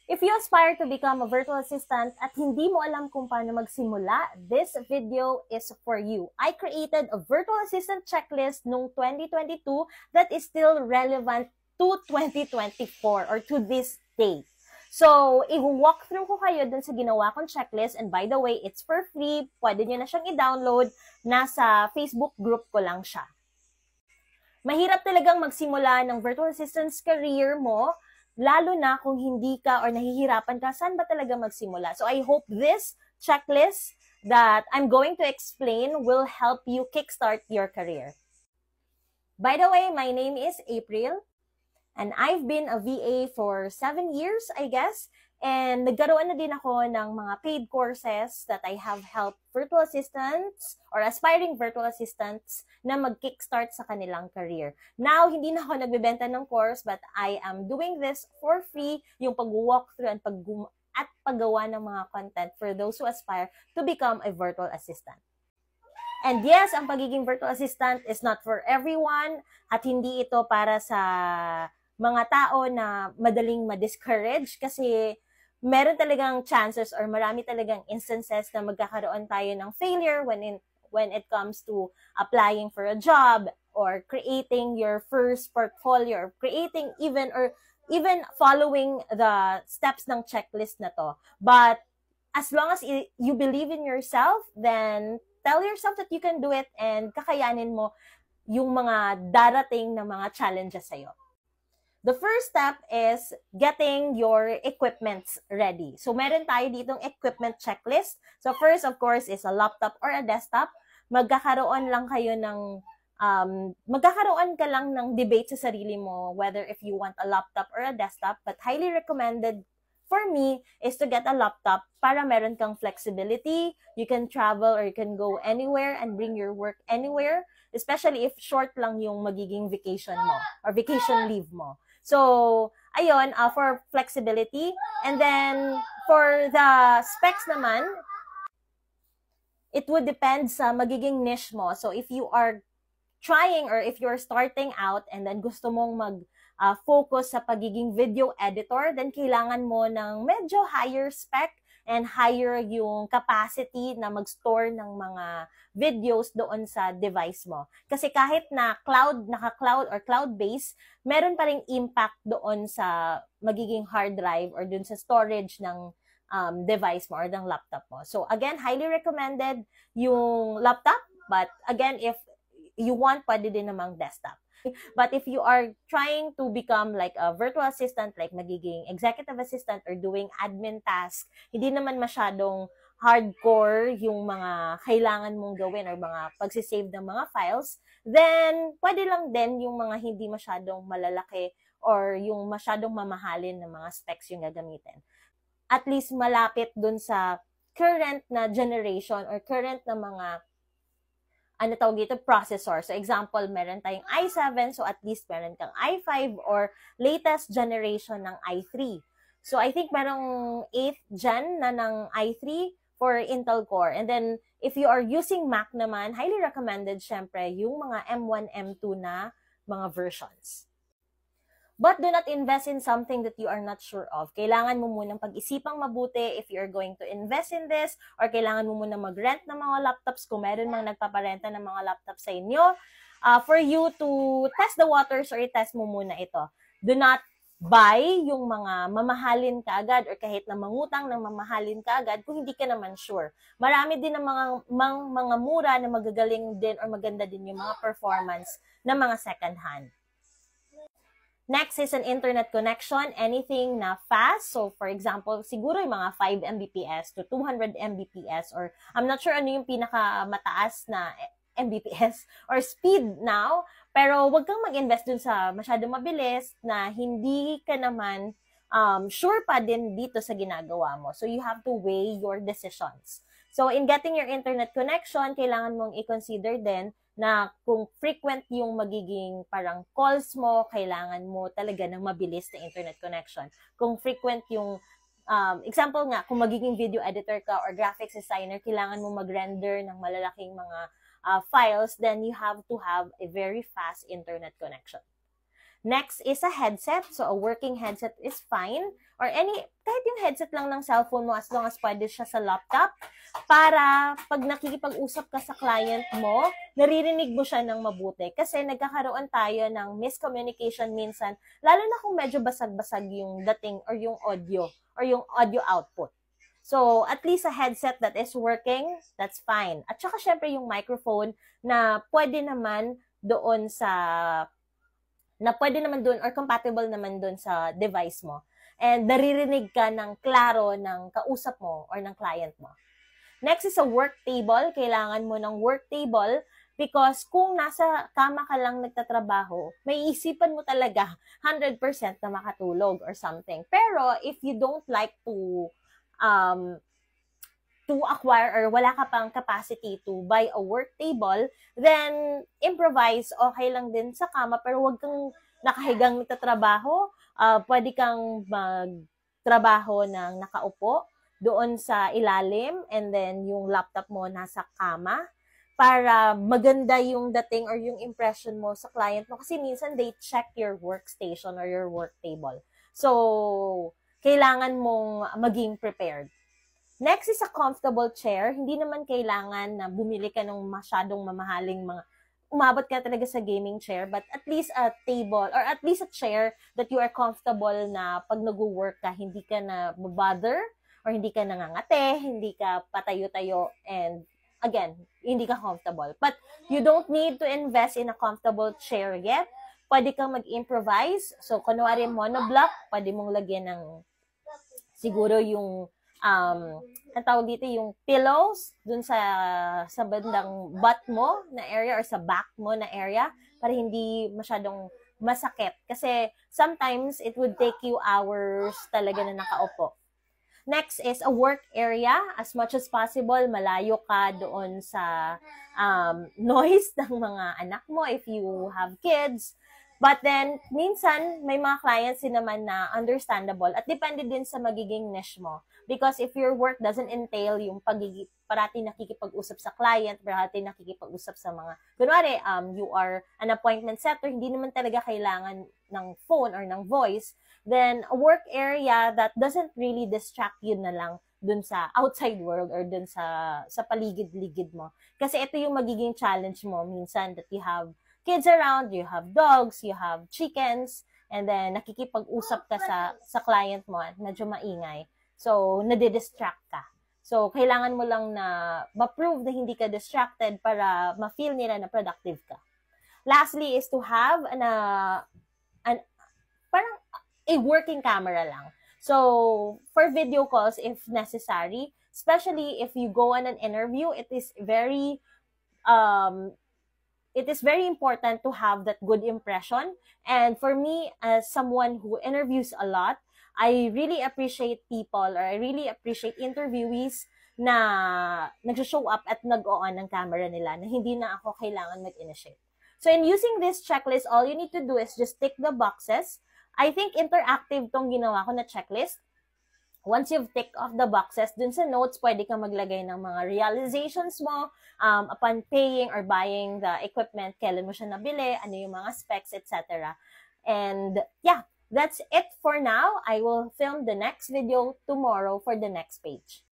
If you aspire to become a virtual assistant at hindi mo alam kung paano magsimula, this video is for you. I created a virtual assistant checklist noong 2022 that is still relevant to 2024 or to this day. So, i-walk through ko kayo dun sa ginawa kong checklist, and by the way, it's for free. Pwede nyo na siyang i-download. Nasa Facebook group ko lang siya. Mahirap talagang magsimula ng virtual assistance career mo, lalo na kung hindi ka or nahihirapan ka, saan ba talaga magsimula? So I hope this checklist that I'm going to explain will help you kickstart your career. By the way, my name is April, and I've been a VA for 7 years, I guess. And nagkaroon na din ako ng mga paid courses that I have helped virtual assistants or aspiring virtual assistants na mag-kickstart sa kanilang career. Now, hindi na ako nagbebenta ng course, but I am doing this for free, yung pag-walkthrough and paggawa ng mga content for those who aspire to become a virtual assistant. And yes, ang pagiging virtual assistant is not for everyone at hindi ito para sa mga tao na madaling ma-discourage kasi meron talagang chances or marami talagang instances na magkakaroon tayo ng failure when it comes to applying for a job or creating your first portfolio or creating even following the steps ng checklist na to. But as long as you believe in yourself, then tell yourself that you can do it and kakayanin mo yung mga darating na mga challenges sa'yo. The first step is getting your equipments ready. So, meron tayo ditong equipment checklist. So, first, of course, is a laptop or a desktop. Magkakaroon ka lang ng debate sa sarili mo whether if you want a laptop or a desktop. But highly recommended for me is to get a laptop para meron kang flexibility. You can travel or you can go anywhere and bring your work anywhere, especially if short lang yung magiging vacation mo or vacation leave mo. So, ayun, for flexibility. And then, for the specs naman, it would depend sa magiging niche mo. So, if you are trying or if you're starting out and then gusto mong mag-focus sa pagiging video editor, then kailangan mo ng medyo higher spec and higher yung capacity na mag-store ng mga videos doon sa device mo. Kasi kahit na naka-cloud or cloud-based, meron pa ring impact doon sa magiging hard drive or doon sa storage ng device mo or ng laptop mo. So again, highly recommended yung laptop, but again, if you want, pwede din namang desktop. But if you are trying to become like a virtual assistant, like magiging executive assistant or doing admin task, hindi naman masyadong hardcore yung mga kailangan mong gawin or mga pagsisave ng mga files, then pwede lang din yung mga hindi masyadong malalaki or yung masyadong mamahalin ng mga specs yung gagamitin. At least malapit dun sa current na generation or current na mga processor. So, example, meron tayong i7, so at least meron kang i5 or latest generation ng i3. So, I think merong 8th gen na ng i3 for Intel Core. And then, if you are using Mac naman, highly recommended, syempre, yung mga M1, M2 na mga versions. But do not invest in something that you are not sure of. Kailangan mo munang pag-isipang mabuti if you're going to invest in this, or kailangan mo munang mag-rent ng mga laptops kung meron mang nagpaparenta ng mga laptops sa inyo, for you to test the waters or i-test mo muna ito. Do not buy yung mga mamahalin ka agad or kahit na mangutang ng mamahalin ka agad kung hindi ka naman sure. Marami din ng mga mura na magagaling din or maganda din yung mga performance ng mga second hand. Next is an internet connection, anything na fast. So, for example, siguro yung mga 5 Mbps to 200 Mbps or I'm not sure ano yung pinakamataas na Mbps or speed now. Pero wag kang mag-invest dun sa masyadong mabilis na hindi ka naman sure pa din dito sa ginagawa mo. So, you have to weigh your decisions. So, in getting your internet connection, kailangan mong i-consider din na kung frequent yung magiging parang calls mo, kailangan mo talaga ng mabilis na internet connection. Kung frequent yung, example nga, kung magiging video editor ka or graphics designer, kailangan mo mag-render ng malalaking mga files, then you have to have a very fast internet connection. Next is a headset. So, a working headset is fine. Or kahit yung headset lang ng cellphone mo as long as pwede siya sa laptop para pag nakikipag-usap ka sa client mo, naririnig mo siya ng mabuti. Kasi nagkakaroon tayo ng miscommunication minsan, lalo na kung medyo basag-basag yung dating or yung audio output. So, at least a headset that is working, that's fine. At saka syempre yung microphone na pwede naman doon or compatible naman doon sa device mo. And naririnig ka ng klaro ng kausap mo or ng client mo. Next is a work table. Kailangan mo ng work table because kung nasa kama ka lang nagtatrabaho, may isipan mo talaga 100% na makatulog or something. Pero if you don't like to acquire or wala ka pang capacity to buy a work table, then improvise, okay lang din sa kama, pero wag kang nakahigang nagtatrabaho. Pwede kang magtrabaho ng nakaupo doon sa ilalim and then yung laptop mo nasa kama para maganda yung dating or yung impression mo sa client mo kasi minsan they check your workstation or your work table. So, kailangan mong maging prepared. Next is a comfortable chair. Hindi naman kailangan na bumili ka ng masyadong mamahaling umabot ka talaga sa gaming chair, but at least a table or at least a chair that you are comfortable na pag nag-work ka, hindi ka na bother or hindi ka nangangate, hindi ka patayo-tayo, and again, hindi ka comfortable. But you don't need to invest in a comfortable chair yet. Pwede kang mag-improvise. So, kunwari monoblock, pwede mong lagyan ng siguro yung ang tawag dito yung pillows dun sa bandang butt mo na area or sa back mo na area para hindi masyadong masakit. Kasi sometimes it would take you hours talaga na nakaupo. Next is a work area. As much as possible, malayo ka doon sa noise ng mga anak mo if you have kids. But then, minsan, may mga clients din naman na understandable at depende din sa magiging niche mo. Because if your work doesn't entail yung parati nakikipag-usap sa client, parati nakikipag-usap sa mga, kunwari, you are an appointment setter, hindi naman talaga kailangan ng phone or ng voice, then a work area that doesn't really distract you na lang dun sa outside world or dun sa paligid-ligid mo. Kasi ito yung magiging challenge mo minsan that you have kids around, you have dogs, you have chickens, and then nakikipag-usap ka sa client mo at medyo maingay. So, nadidistract ka. So, kailangan mo lang na ma-prove na hindi ka distracted para ma-feel nila na productive ka. Lastly is to have parang a working camera lang. So, for video calls if necessary, especially if you go on an interview, it is very important to have that good impression. And for me, as someone who interviews a lot, I really appreciate people or I really appreciate interviewees na nag-show up at nag-on ng camera nila na hindi na ako kailangan mag-initiate. So in using this checklist, all you need to do is just tick the boxes. I think interactive tong ginawa ko na checklist. Once you've ticked off the boxes, dun sa notes, pwede kang maglagay ng mga realizations mo upon paying or buying the equipment, kailan mo siya nabili, ano yung mga specs, etc. And yeah, that's it for now. I will film the next video tomorrow for the next page.